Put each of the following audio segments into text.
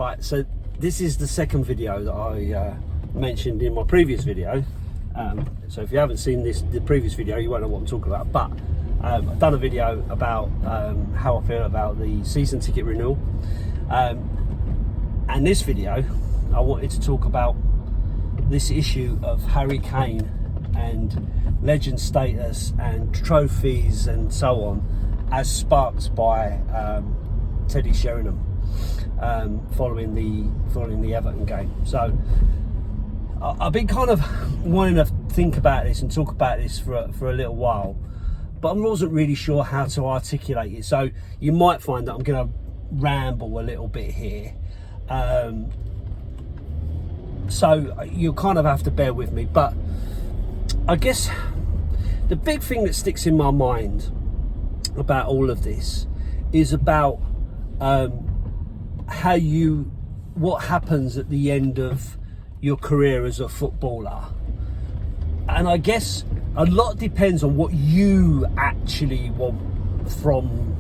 Right, so this is the second video that I mentioned in my previous video. So if you haven't seen the previous video, you won't know what I'm talking about. But I've done a video about how I feel about the season ticket renewal. And this video, I wanted to talk about this issue of Harry Kane and legend status and trophies and so on, as sparked by Teddy Sheringham following the Everton game. So I've been kind of wanting to think about this and talk about this for a little while, but I wasn't really sure how to articulate it. So you might find that I'm going to ramble a little bit here. So you'll kind of have to bear with me. But I guess the big thing that sticks in my mind about all of this is about what happens at the end of your career as a footballer. And I guess a lot depends on what you actually want from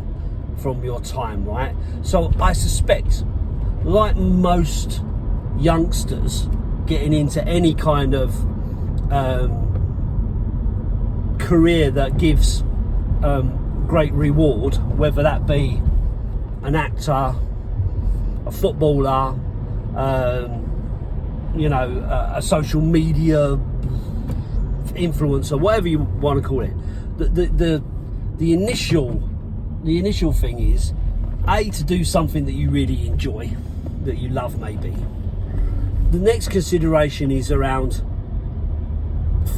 your time, right? So I suspect, like most youngsters getting into any kind of career that gives great reward, whether that be an actor, a footballer, a social media influencer, whatever you want to call it, the initial thing is to do something that you really enjoy, that you love maybe. The next consideration is around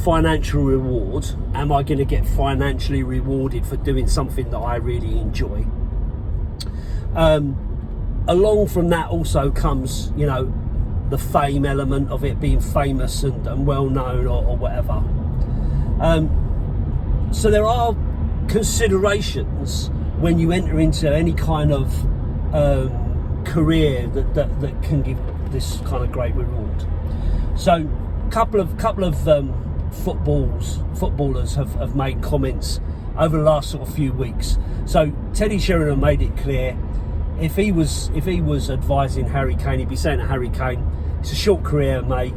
financial reward. Am I going to get financially rewarded for doing something that I really enjoy? Along from that also comes, the fame element of it, being famous and well known or whatever. So there are considerations when you enter into any kind of career that can give this kind of great reward. So couple of footballers have made comments over the last sort of few weeks. So Teddy Sheringham made it clear, if he was advising Harry Kane, he'd be saying to Harry Kane, it's a short career, mate,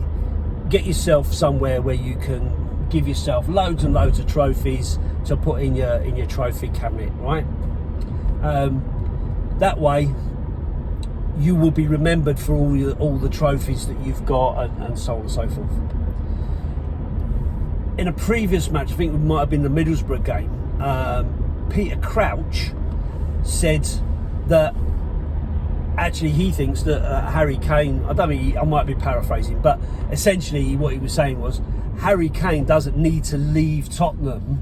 get yourself somewhere where you can give yourself loads and loads of trophies to put in your trophy cabinet, right? That way you will be remembered for all the trophies that you've got, and so on and so forth. In a previous match, I think it might have been the Middlesbrough game, Peter Crouch said that actually he thinks that Harry Kane, I might be paraphrasing, but essentially what he was saying was Harry Kane doesn't need to leave Tottenham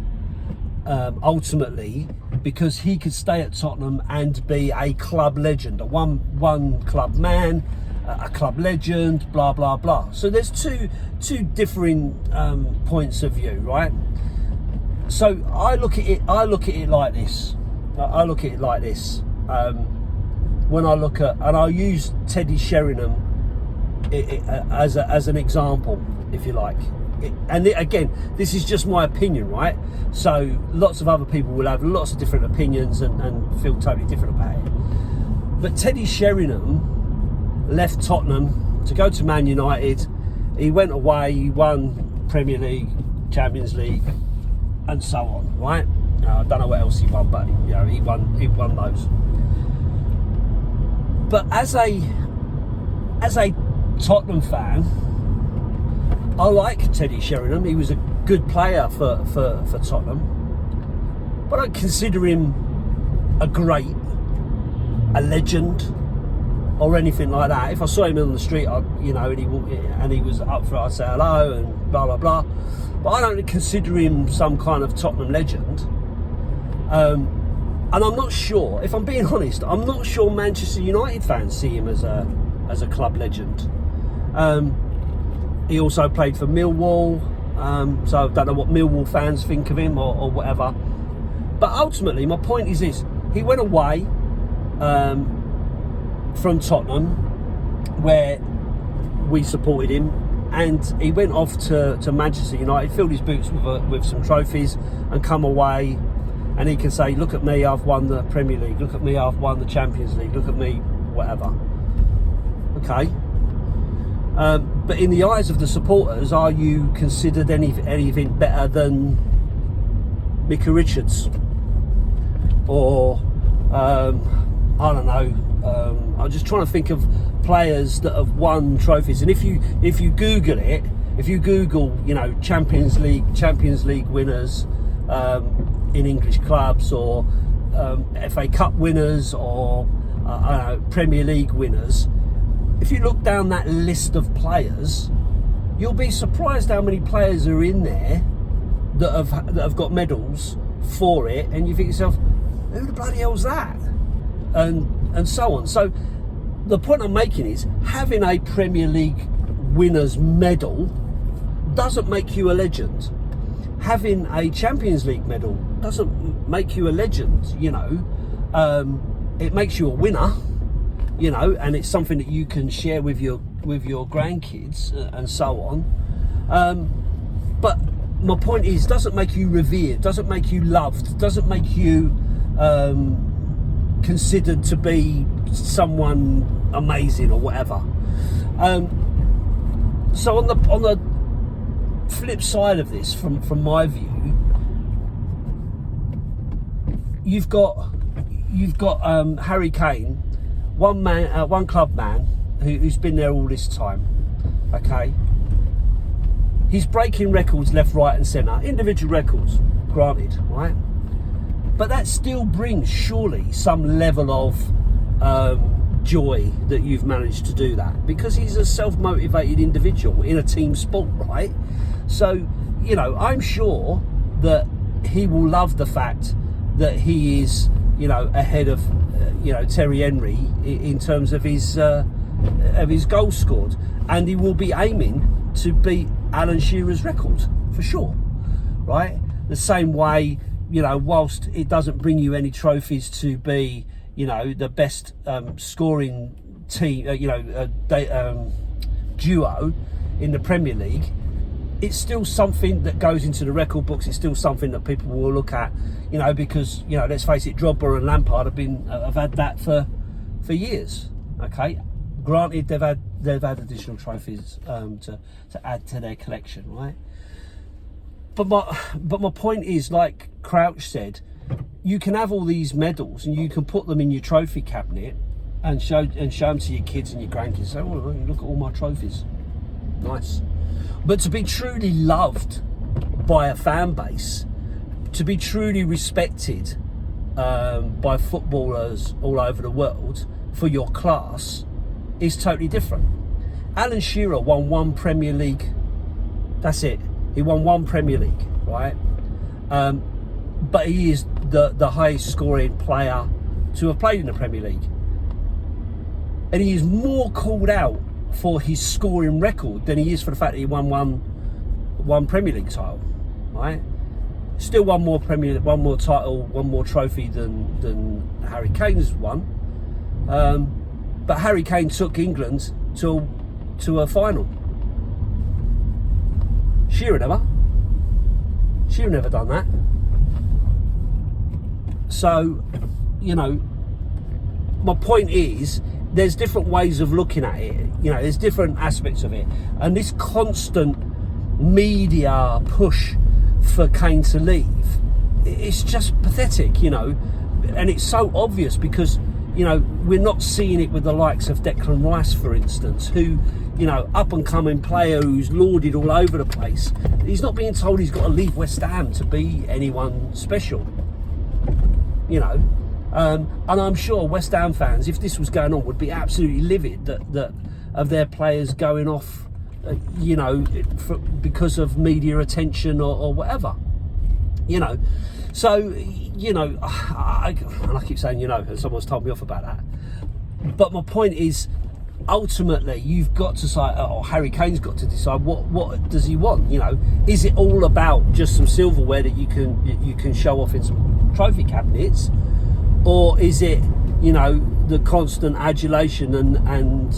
ultimately, because he could stay at Tottenham and be a club legend, a one club man, a club legend, blah blah blah. So there's two differing points of view, right? So I look at it like this. When I look at, and I'll use Teddy Sheringham as an example, if you like. Again, this is just my opinion, right? So lots of other people will have lots of different opinions and feel totally different about it. But Teddy Sheringham left Tottenham to go to Man United. He went away, he won Premier League, Champions League, and so on, right? I don't know what else he won, but he won those. But as a Tottenham fan, I like Teddy Sheringham. He was a good player for Tottenham, but I don't consider him a great, a legend, or anything like that. If I saw him on the street, and he was up for it, I'd say hello and blah blah blah. But I don't consider him some kind of Tottenham legend. And I'm not sure, if I'm being honest, I'm not sure Manchester United fans see him as a club legend. He also played for Millwall, so I don't know what Millwall fans think of him or whatever. But ultimately, my point is this: he went away from Tottenham, where we supported him, and he went off to Manchester United, filled his boots with some trophies, and come away, and he can say, look at me, I've won the Premier League, look at me, I've won the Champions League, look at me, whatever. okay? But in the eyes of the supporters, are you considered anything better than Micah Richards? Or, I don't know, I'm just trying to think of players that have won trophies. And if you Google it, if you Google, you know, Champions League winners in English clubs, or FA Cup winners, or Premier League winners, if you look down that list of players, you'll be surprised how many players are in there that have got medals for it, and you think to yourself, who the bloody hell's that? And so on. So the point I'm making is, having a Premier League winners medal doesn't make you a legend. Having a Champions League medal doesn't make you a legend, you know. It makes you a winner, you know, and it's something that you can share with your grandkids and so on. But my point is, doesn't make you revered, doesn't make you loved, doesn't make you considered to be someone amazing or whatever. So on the flip side of this, from my view, you've got Harry Kane, one club man who's been there all this time. Okay, he's breaking records left, right, and centre. Individual records, granted, right? But that still brings surely some level of joy that you've managed to do that, because he's a self-motivated individual in a team sport, right? So, you know, I'm sure that he will love the fact that he is, you know, ahead of, you know, Terry Henry in terms of his goals scored, and he will be aiming to beat Alan Shearer's record for sure, right? The same way, you know, whilst it doesn't bring you any trophies to be, you know, the best scoring team, duo in the Premier League, it's still something that goes into the record books. It's still something that people will look at, you know, because, you know, let's face it, Drogba and Lampard have had that for years. Okay, granted, they've had additional trophies to add to their collection, right? But my point is, like Crouch said, you can have all these medals and you can put them in your trophy cabinet and show them to your kids and your grandkids. Say, oh, look at all my trophies. Nice. But to be truly loved by a fan base, to be truly respected by footballers all over the world for your class, is totally different. Alan Shearer won one Premier League. That's it. He won one Premier League, right? But he is the highest scoring player to have played in the Premier League. And he is more called out for his scoring record than he is for the fact that he won one Premier League title, right? Still one more title, one more trophy than Harry Kane's won. But Harry Kane took England to a final. Shearer never done that. So, you know, my point is, there's different ways of looking at it. You know, there's different aspects of it. And this constant media push for Kane to leave, it's just pathetic, you know. And it's so obvious because, you know, we're not seeing it with the likes of Declan Rice, for instance, who, you know, up and coming player who's lauded all over the place. He's not being told he's got to leave West Ham to be anyone special, you know. And I'm sure West Ham fans, if this was going on, would be absolutely livid that of their players going off, you know, because of media attention or whatever, you know. So, you know, and I keep saying, you know, and someone's told me off about that. But my point is, ultimately, you've got to decide, or Harry Kane's got to decide, what does he want? You know, is it all about just some silverware that you can show off in some trophy cabinets? Or is it, you know, the constant adulation and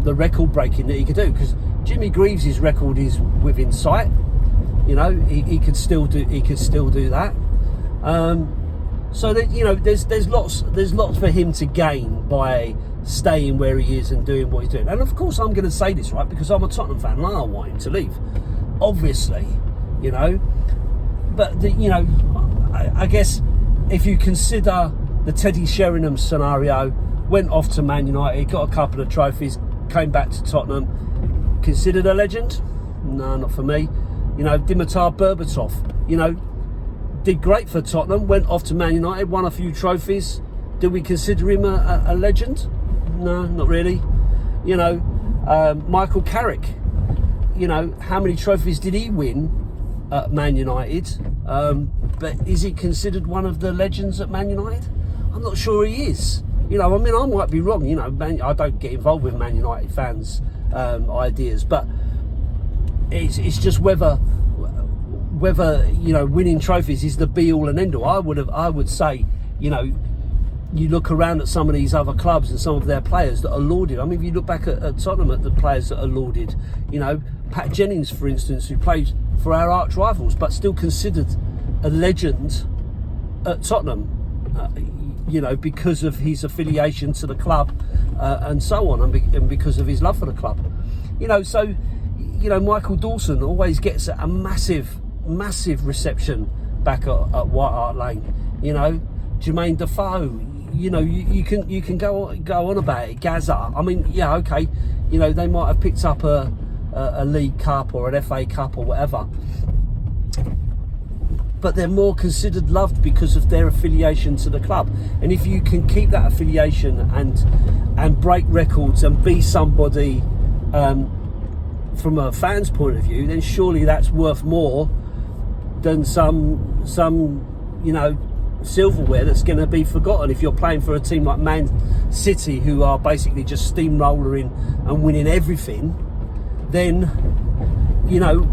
the record breaking that he could do? Because Jimmy Greaves' record is within sight. You know, he could still do that. So that, you know, there's lots for him to gain by staying where he is and doing what he's doing. And of course, I'm going to say this, right, because I'm a Tottenham fan and I don't want him to leave, obviously, you know. But you know, I guess if you consider the Teddy Sheringham scenario, went off to Man United, got a couple of trophies, came back to Tottenham, considered a legend? No, not for me. You know, Dimitar Berbatov, you know, did great for Tottenham, went off to Man United, won a few trophies. Do we consider him a legend? No, not really. You know, Michael Carrick, you know, how many trophies did he win at Man United? But is he considered one of the legends at Man United? I'm not sure he is. You know, I mean, I might be wrong. You know, I don't get involved with Man United fans' ideas, but it's just whether you know, winning trophies is the be all and end all. I would say, you know, you look around at some of these other clubs and some of their players that are lauded. I mean, if you look back at Tottenham, at the players that are lauded, you know, Pat Jennings, for instance, who played for our arch rivals but still considered a legend at Tottenham, you know, because of his affiliation to the club and so on, and because of his love for the club. You know, so, you know, Michael Dawson always gets a massive reception back at White Hart Lane. You know, Jermaine Defoe, you know, you can go on about it. Gaza, I mean, yeah, okay, you know, they might have picked up a League Cup or an FA Cup or whatever, but they're more considered loved because of their affiliation to the club. And if you can keep that affiliation and break records and be somebody from a fan's point of view, then surely that's worth more than some you know, silverware that's going to be forgotten. If you're playing for a team like Man City, who are basically just steamrolling and winning everything, then you know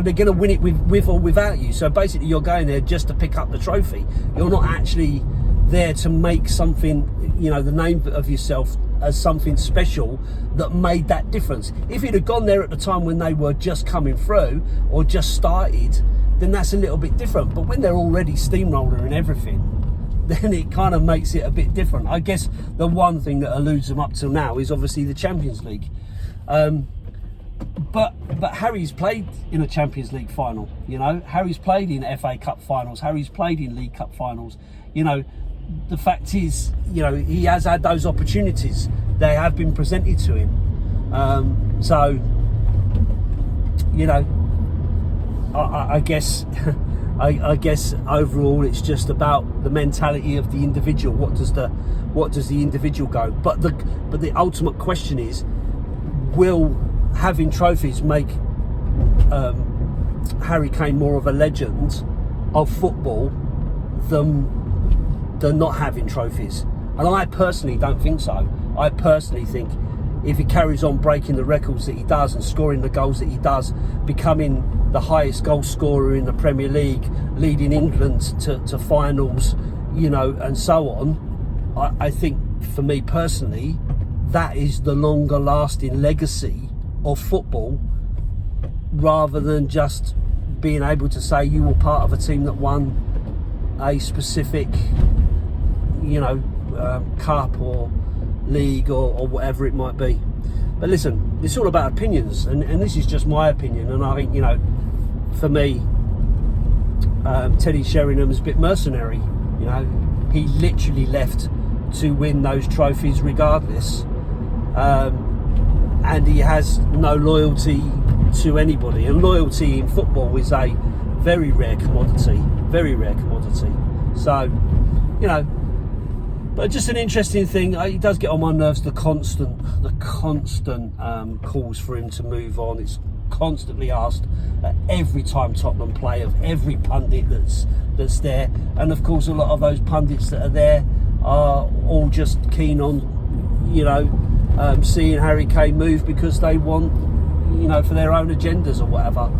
they're going to win it with or without you. So basically, you're going there just to pick up the trophy. You're not actually there to make something, you know, the name of yourself as something special that made that difference. If you'd have gone there at the time when they were just coming through or just started, then that's a little bit different. But when they're already steamroller and everything, then it kind of makes it a bit different. I guess the one thing that eludes them up till now is obviously the Champions League. But Harry's played in a Champions League final, you know. Harry's played in FA Cup finals. Harry's played in League Cup finals. You know, the fact is, you know, he has had those opportunities. They have been presented to him. So, you know, I guess I guess overall it's just about the mentality of the individual. What does the individual go? But the ultimate question is, will having trophies make Harry Kane more of a legend of football than not having trophies? And I personally don't think so. I personally think if he carries on breaking the records that he does and scoring the goals that he does, becoming the highest goal scorer in the Premier League, leading England to finals, you know, and so on, I think for me personally, that is the longer lasting legacy of football, rather than just being able to say you were part of a team that won a specific, you know, cup or league or whatever it might be. But listen, it's all about opinions, and this is just my opinion. And I think, you know, for me, Teddy Sheringham's a bit mercenary. You know, he literally left to win those trophies regardless, and he has no loyalty to anybody. And loyalty in football is a very rare commodity, very rare commodity. So, you know, but just an interesting thing. It does get on my nerves, the constant calls for him to move on. It's constantly asked every time Tottenham play of every pundit that's there, and of course a lot of those pundits that are there are all just keen on, you know, seeing Harry Kane move because they want, you know, for their own agendas or whatever.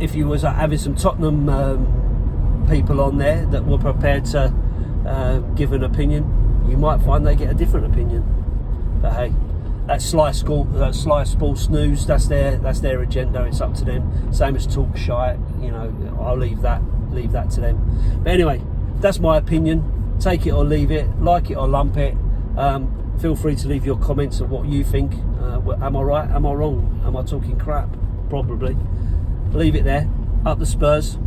If you was having some Tottenham people on there that were prepared to give an opinion, you might find they get a different opinion. But hey, That Sly Sport snooze, that's their agenda. It's up to them. Same as talk shite, you know. I'll leave that to them. But anyway, that's my opinion. Take it or leave it, like it or lump it. Feel free to leave your comments of what you think. Am I right? Am I wrong? Am I talking crap? Probably. Leave it there. Up the Spurs.